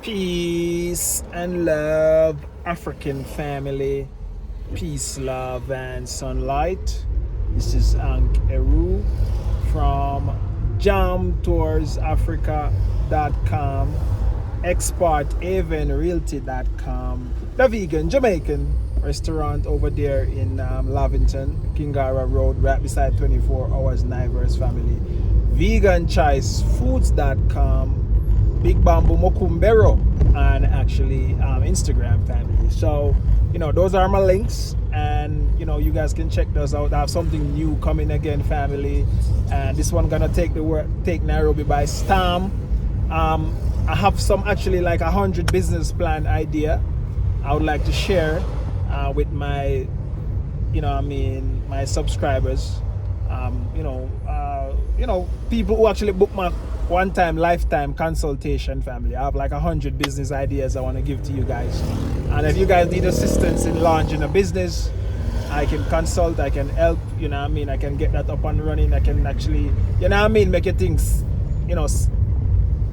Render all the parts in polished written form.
Peace and love, African family. Peace, love, and sunlight. This is Ank Eru from jamtoursafrica.com, exporthavenrealty.com, the vegan Jamaican restaurant over there in Lavington, Kingara Road, right beside 24 Hours Nairobi family, veganchoicefoods.com, Big Bamboo Mokumbero, and actually Instagram family. So, those are my links, and you guys can check those out. I have something new coming again, family, and this one gonna take Nairobi by storm. I have some actually like 100 business plan idea I would like to share with my my subscribers. People who actually book my one-time lifetime consultation, family. I have like 100 business ideas I want to give to you guys, and if you guys need assistance in launching a business, I can consult, I can help. I can get that up and running. I can actually make your things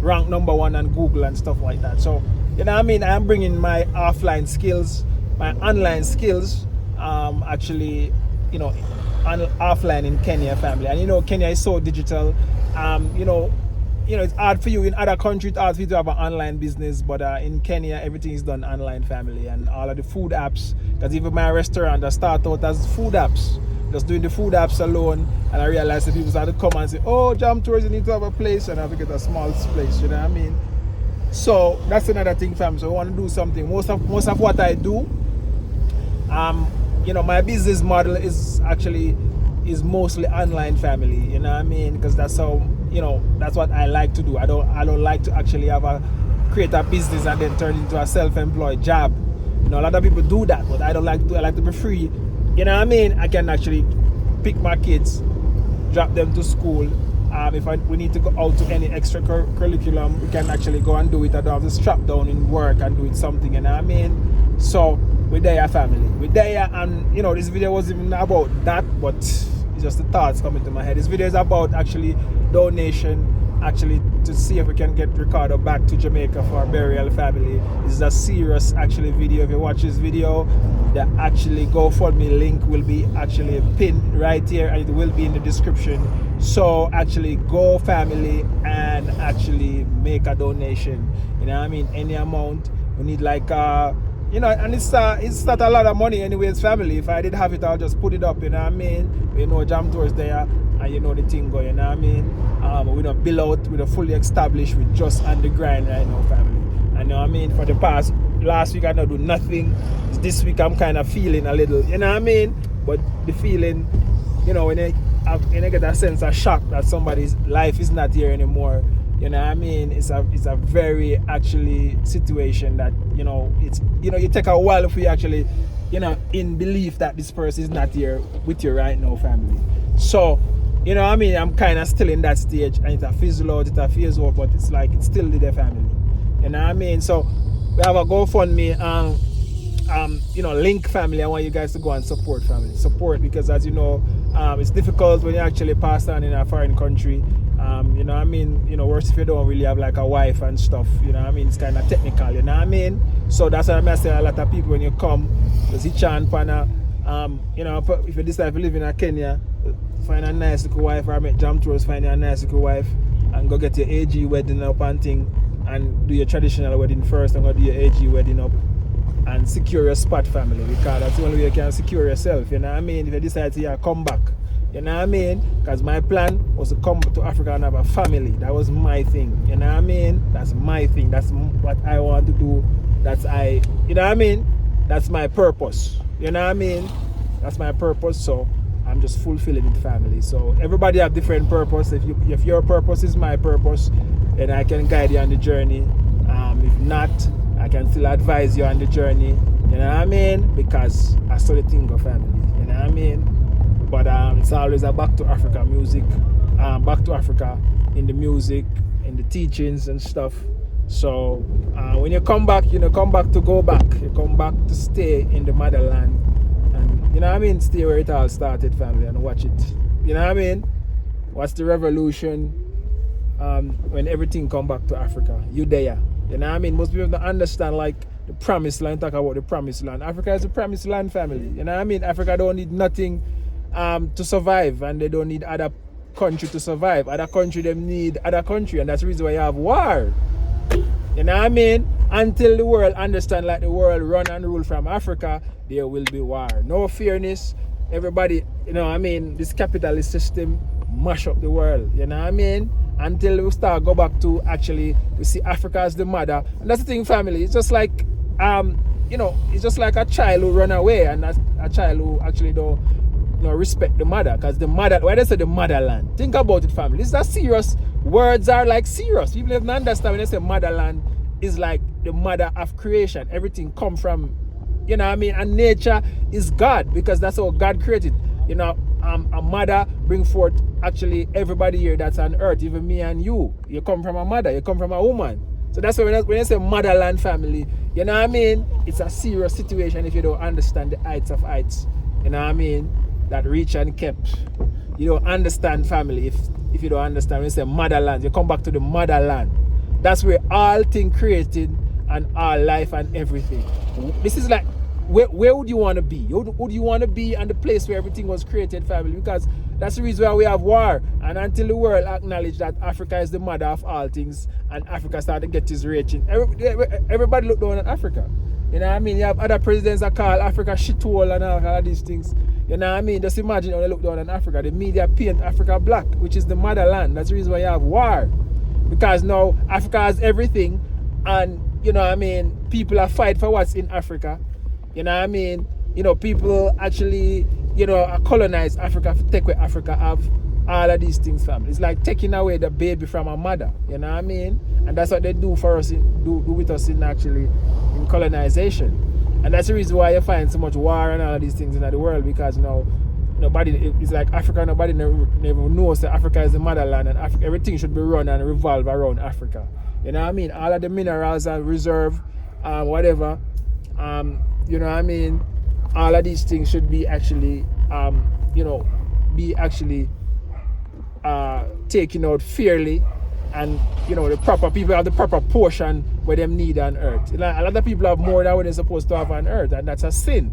rank number one on Google and stuff like that. So I'm bringing my offline skills, my online skills, actually offline in Kenya, family. And Kenya is so digital. It's hard for you in other countries, it's hard for you to have an online business, but in Kenya everything is done online, family. And all of the food apps, because even my restaurant, I start out as food apps, just doing the food apps alone, and I realized that people started to come and say, oh, Jam Tours, you need to have a place, and I have to get a small place, So that's another thing, fam. So I want to do something. Most of what I do, my business model is mostly online, family, because that's how, that's what I like to do. I don't like to actually create a business and then turn it into a self-employed job. A lot of people do that, but I don't like to. I like to be free. I can actually pick my kids, drop them to school. If we need to go out to any extra curriculum, we can actually go and do it. I don't have to strap down in work and do it something, So we're there, family. We're there, and this video wasn't even about that, but it's just the thoughts coming to my head. This video is about actually donation, actually to see if we can get Ricardo back to Jamaica for a burial, family. This is a serious actually video. If you watch this video, the actually GoFundMe link will be actually pinned right here, and it will be in the description. So actually go, family, and actually make a donation. Any amount. We need like and it's not a lot of money anyways, family. If I did have it, I'll just put it up, Jam Tours there, and the thing going, we don't bill out, we don't fully established, we're just on the grind right now, family. For the last week I don't do nothing. This week I'm kind of feeling a little, but the feeling, when I get a sense of shock that somebody's life is not here anymore, it's a very actually situation that it's you take a while if we actually in belief that this person is not here with you right now, family. So I'm kind of still in that stage, and it's a fizzle out, it's a phase out, but it's like it's still there, family. So we have a GoFundMe link, family. I want you guys to go and support, family. Support, because as it's difficult when you actually pass on in a foreign country. Worse if you don't really have like a wife and stuff, it's kind of technical, So that's why I say a lot of people when you come, there's each and pana, if you decide to live in Kenya, find a nice little wife, or make Jam Tours, find a nice little wife, and go get your AG wedding up and thing, and do your traditional wedding first, and go do your AG wedding up, and secure your spot, family, because that's the only way you can secure yourself, If you decide to come back, because my plan was to come to Africa and have a family. That was my thing, That's my thing. That's what I want to do. That's That's my purpose, That's my purpose. So I'm just fulfilling it, family. So everybody have different purpose. If your purpose is my purpose, then I can guide you on the journey. If not, I can still advise you on the journey. Because I saw the thing of family. But it's always a back to Africa music, back to Africa in the music, in the teachings and stuff. So when you come back, come back to go back. You come back to stay in the motherland, and stay where it all started, family, and watch it. Watch the revolution. When everything come back to Africa, you there. You know what I mean? Most people don't understand like the promised land, talk about the promised land. Africa is a promised land family. You know what I mean? Africa don't need nothing to survive, and they don't need other country to survive. Other country them need other country, and that's the reason why you have war. You know what I mean? Until the world understand like the world run and rule from Africa, there will be war. No fairness. Everybody, you know what I mean? This capitalist system mash up the world. You know what I mean? Until we start go back to actually we see Africa as the mother. And that's the thing, family. It's just like you know, it's just like a child who run away, and that's a child who actually don't respect the mother, because the mother, why they say the motherland, think about it, family. This is a serious, words are like serious. People don't understand when they say motherland is like the mother of creation. Everything come from, you know what I mean, and nature is God, because that's how God created. You know, a mother bring forth actually everybody here that's on earth, even me and you. You come from a mother, you come from a woman. So that's why when I say motherland family, you know what I mean, it's a serious situation if you don't understand the heights of heights. You know what I mean? That reach and kept. You don't understand family if you don't understand. When you say motherland, you come back to the motherland. That's where all things created and all life and everything. This is like, where would you want to be? Would you want to be in the place where everything was created, family? Because that's the reason why we have war. And until the world acknowledge that Africa is the mother of all things, and Africa started to get his rating, everybody look down at Africa. You know what I mean? You have other presidents that call Africa shithole and all of these things. You know what I mean? Just imagine how they look down on Africa. The media paint Africa black, which is the motherland. That's the reason why you have war. Because now Africa has everything, and you know what I mean, people are fight for what's in Africa. You know what I mean? You know, people actually, you know, colonize Africa, take away Africa have all of these things, family. It's like taking away the baby from a mother. You know what I mean? And that's what they do for us, do with us in actually in colonization. And that's the reason why you find so much war and all of these things in the world, because now nobody, it's like Africa, nobody never knows that Africa is the motherland, and Africa, everything should be run and revolve around Africa. You know what I mean? All of the minerals and reserve, whatever, you know what I mean? All of these things should be actually, you know, be actually taken out fairly, and you know, the proper people have the proper portion where them need on earth. You know, a lot of people have more than what they're supposed to have on earth, and that's a sin.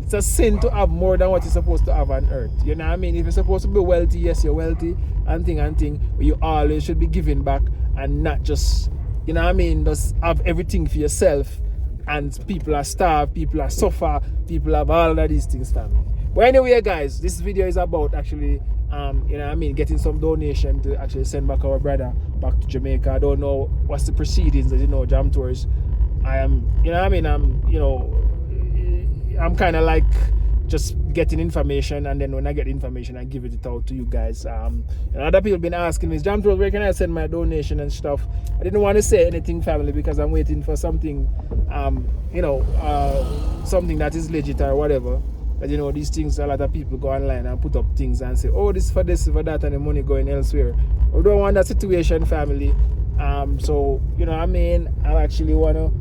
It's a sin to have more than what you're supposed to have on earth. You know what I mean? If you're supposed to be wealthy, yes, you're wealthy, and thing, but you always should be giving back, and not just, you know what I mean, just have everything for yourself, and people are starved, people are suffer, people have all of these things, family. But anyway, guys, this video is about actually you know what I mean, getting some donation to actually send back our brother back to Jamaica. I don't know what's the proceedings, as you know, Jam Tours. I am, you know what I mean, I'm kind of like just getting information, and then when I get information, I give it out to you guys. And other people have been asking me, Jam Tours, where can I send my donation and stuff? I didn't want to say anything, family, because I'm waiting for something, you know, something that is legit or whatever. But you know, these things, a lot of people go online and put up things and say, oh, this for that, and the money going elsewhere. We don't want that situation, family. So, you know what I mean, I actually want to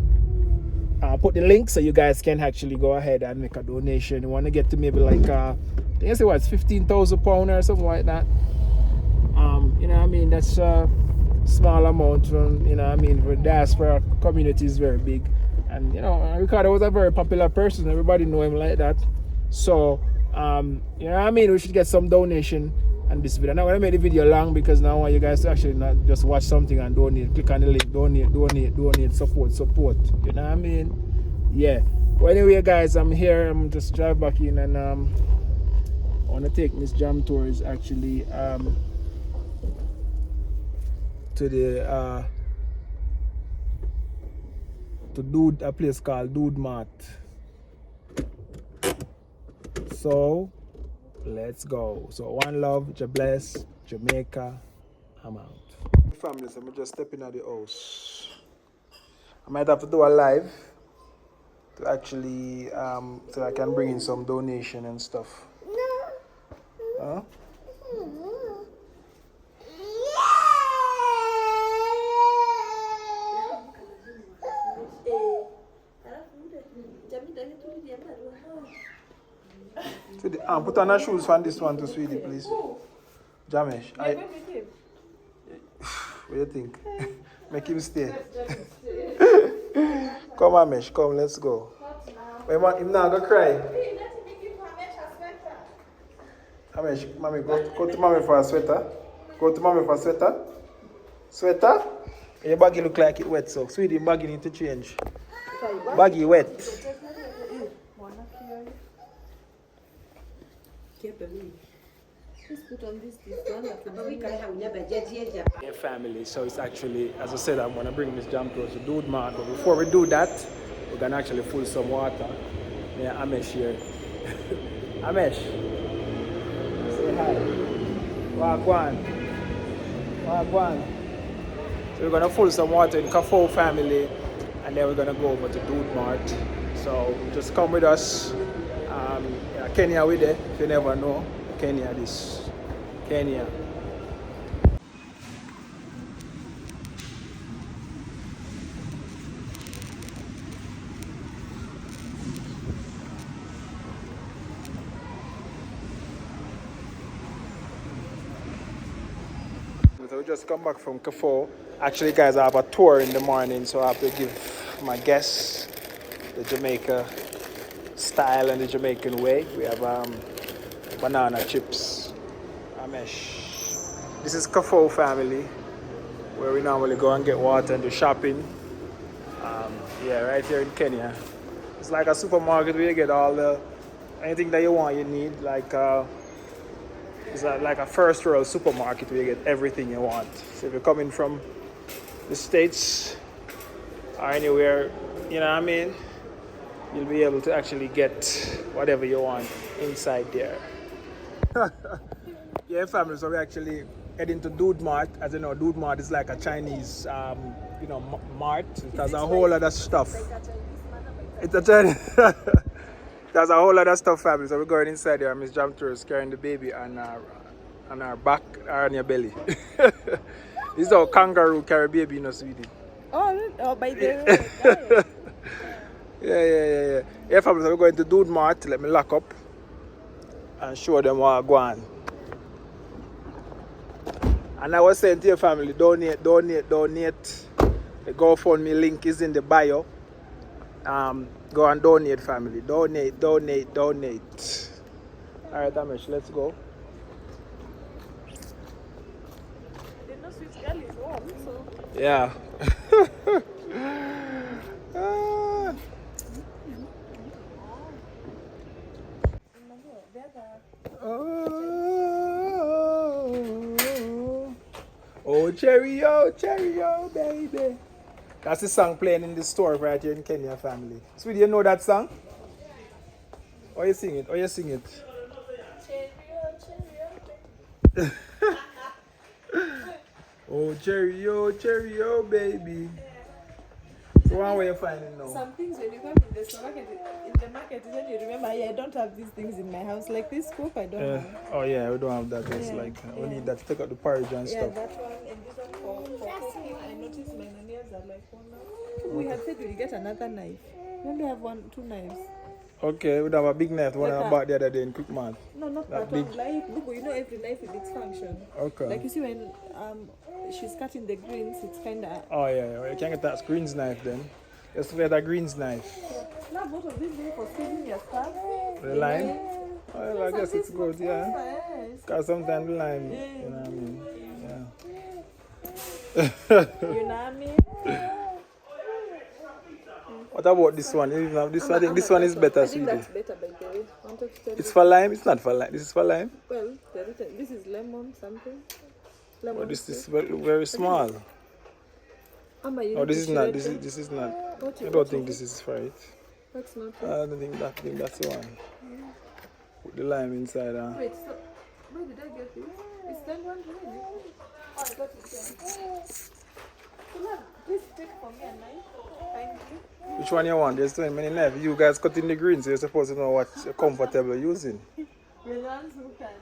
put the link so you guys can actually go ahead and make a donation. You want to get to maybe like, I think I say what, £15,000 or something like that. You know what I mean, that's a small amount from, you know what I mean, for diaspora community is very big. And, you know, Ricardo was a very popular person. Everybody know him like that. So, you know what I mean, we should get some donation on this video. Now, I'm going to make the video long because now I want you guys to actually not just watch something and donate. Click on the link, donate, support. You know what I mean? Yeah. Well, anyway, guys, I'm here. I'm just drive back in, and I want to take Miss Jam Tours actually to the to a place called Dude Mart. So let's go. So one love, God bless, Jamaica. I'm out. Family, so I'm just stepping out the house. I might have to do a live to actually so I can bring in some donation and stuff. Huh? Put on her shoes from this one to Sweetie, please. Jamesh, what do you think? Make him stay. Come on, Mesh, come, let's go. Wait, man, him now go cry. Amesh, mommy, go to mommy for a sweater. Go to mommy for a sweater. Sweater? Your baggy look like it wet, so sweetie, baggy need to change. Baggy wet. Yeah, family. So it's actually, as I said, I'm gonna bring this jumper to Dude Mart. But before we do that, we're gonna actually fill some water. Yeah, Amesh here. Amesh, say hi. Wagwan. Wagwan. So we're gonna fill some water in Kafo family, and then we're gonna go over to Dude Mart. So just come with us. Yeah, Kenya with it. If you never know, Kenya this. Kenya. So we just come back from Kafo. Actually, guys, I have a tour in the morning, so I have to give my guests the Jamaica style and the Jamaican way. We have banana chips, Amesh. This is Kafo family, where we normally go and get water and do shopping. Yeah, right here in Kenya. It's like a supermarket where you get all the anything that you want, you need. Like it's like a first world supermarket where you get everything you want. So if you're coming from the States or anywhere, you know what I mean, you'll be able to actually get whatever you want inside there. Yeah, family, so we actually heading to Dude Mart. As you know, Dude Mart is like a Chinese, mart. It has a whole lot of stuff. It's a Chinese. There's a whole lot of stuff, family. So we're going inside there. Miss Jamtur is carrying the baby on our back or on your belly. This is how kangaroo carry baby, you know, sweetie. Oh, by the way. Yeah. Yeah, family, so we're going to Dude Mart. Let me lock up and show them what I go on. And I was saying to your family, donate. The GoFundMe link is in the bio. Go and donate, family. Donate. Alright, Amish, let's go. They know sweet girl is warm, so. Yeah. Oh, Cheerio, baby. That's the song playing in the store right here in Kenya, family. Sweetie, you know that song? Or you sing it? Cheerio. Oh, Cheerio, baby. So one way you find it now? Some things when you come in the market, then you remember, I don't have these things in my house. Like this Coke, I don't have. Oh yeah, we don't have that. It's we need that to take out the porridge and Yeah, stuff. that one and this one for cooking. I noticed my nails are like one now. We had said we'll get another knife. We only have two knives. Okay, we have a big knife, one I bought the other day in Quick Mart. No, not that big. one. Like, look, you know every knife with its function. Okay. Like you see when she's cutting the greens, it's kind of. Oh yeah, well, you can't get that greens knife then. Let's get that greens knife. Now both of these for squeezing your stuff. The lime? Oh, well, I guess it's good, yeah. Because sometimes the lime, you know what I mean? Yeah. You know what I mean? What about this one? I think this one is better, I think sweetie. that's better, by the way. I wanted to tell It's you. for lime? It's not for lime. This is for lime? Well, this is lemon something. Lemon. Oh, this is very small. Oh, this is not. This is not. I don't think this is for it. That's not it. I don't think that's the one. Put the lime inside. Wait, so where did I get this? Is that one really? Oh, I got it here. Please take for me a knife. Thank you. Which one you want? There's so many knives. You guys cutting the greens, so you're supposed to know what you're comfortable using. The ones who can't.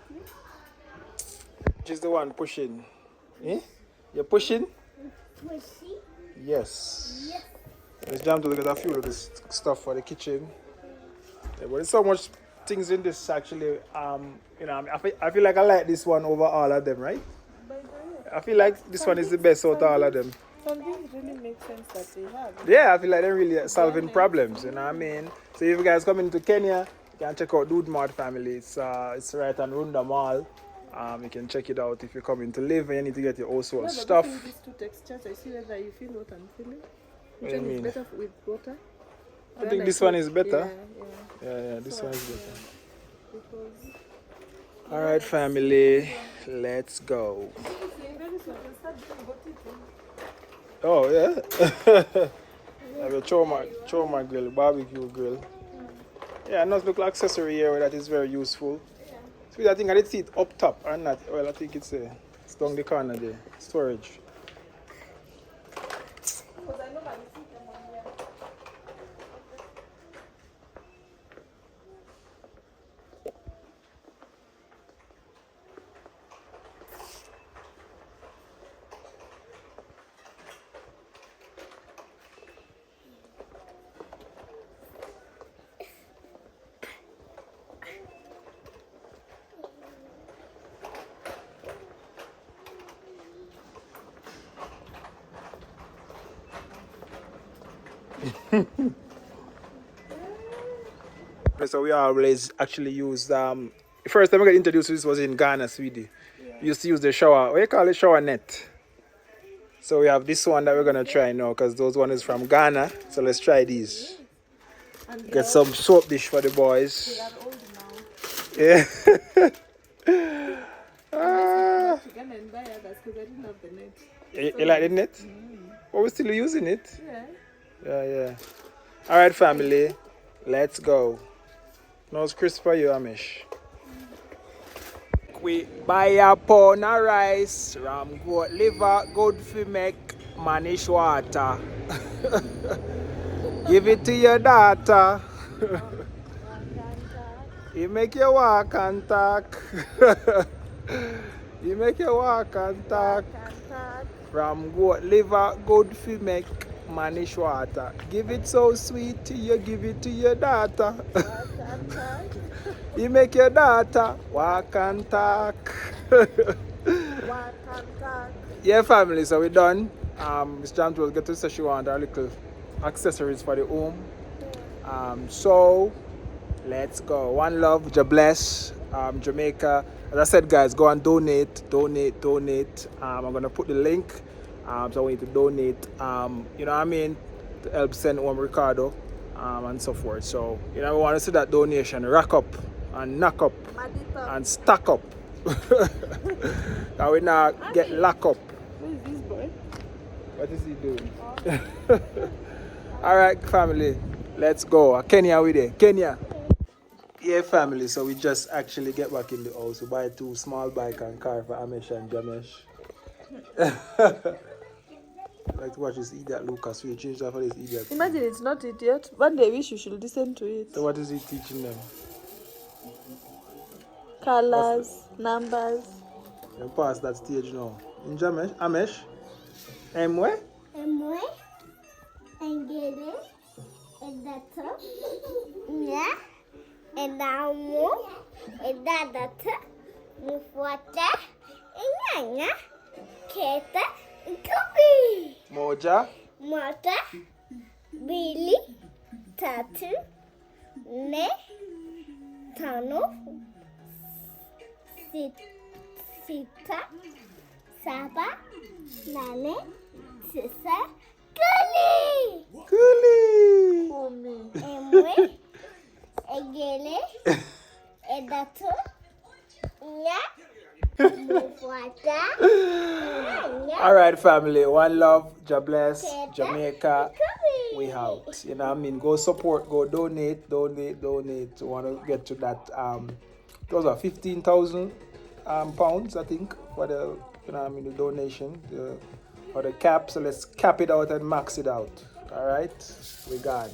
Which is the one pushing? Eh? You're pushing? Pushy? Yes. Let's jump to look at a few of this stuff for the kitchen. Yeah, but there's so much things in this actually. I feel like I like this one over all of them, right? I feel like this one is the best out of all of them. Some things really make sense that they have. Yeah, I feel like they're really solving problems, you know what I mean? So if you guys come into Kenya, you can check out Dude Mart Family. It's right on Runda Mall. You can check it out if you're coming to live and you need to get your own sort of stuff. Between these two textures, I see whether you feel what I'm feeling. What Which do you one is mean? better with water? I think this one is better. Yeah. Yeah, this So, one is better. Because All right, family, let's go. Oh yeah, I have a choma grill, barbecue grill. Yeah, another little accessory here that is very useful. So I think I did see it up top or not. Well, I think it's down the corner there, storage. So we always actually use the first time I got introduced to this was in Ghana, Sweden. We used to use the shower. What do you call it? Shower net. So we have this one that we're gonna try now because those one is from Ghana. So let's try these. Get some soap dish for the boys. Yeah. You like the net? Oh, we're still using it. Yeah. All right, family. Let's go. No, it's crisp for you, Amish. We buy a pound of rice, ram goat liver, good for make manish water. Give it to your daughter. You make your walk and talk. You make your walk and talk. Ram goat liver, good for make manish water. Give it so sweet, you give it to your daughter. You make your daughter walk and talk. Yeah, family, so we're done. Miss Jams will get to say she want our little accessories for the home. So let's go. One love, God bless. Jamaica. As I said, guys, go and donate. I'm gonna put the link. So I want you to donate. You know what I mean, to help send home Ricardo, and so forth. So you know, we want to see that donation rack up and knock up and stack up. That we not get lock up. Who is this boy? What is he doing? All right, family, let's go. Kenya with it. Kenya. Yeah, family. So we just actually get back in the house. We buy 2 small bike and car for Amish and Jamesh. Like to watch this idiot Lucas. We change that for this idiot. Imagine it's not idiot. One day wish you should listen to it. So what is he teaching them? Colors, numbers. You pass that stage now. In Jamesh, Amish. Emwe? Emwe, engele, edato, nya, edamu, edadata, mufuata, enyanya, keta, kubi. Moja. Mota, bili, tatu, ne, tano, sita, saba, nane, tisa, kuli. Emwe, egele, edato, nya, mufuata, nya. All right, family. One love. God bless. Jamaica. We out. You know what I mean? Go support. Go donate. We want to get to that. Those are 15,000 pounds, I think, for the the donation for the cap. So let's cap it out and max it out. All right, we gone.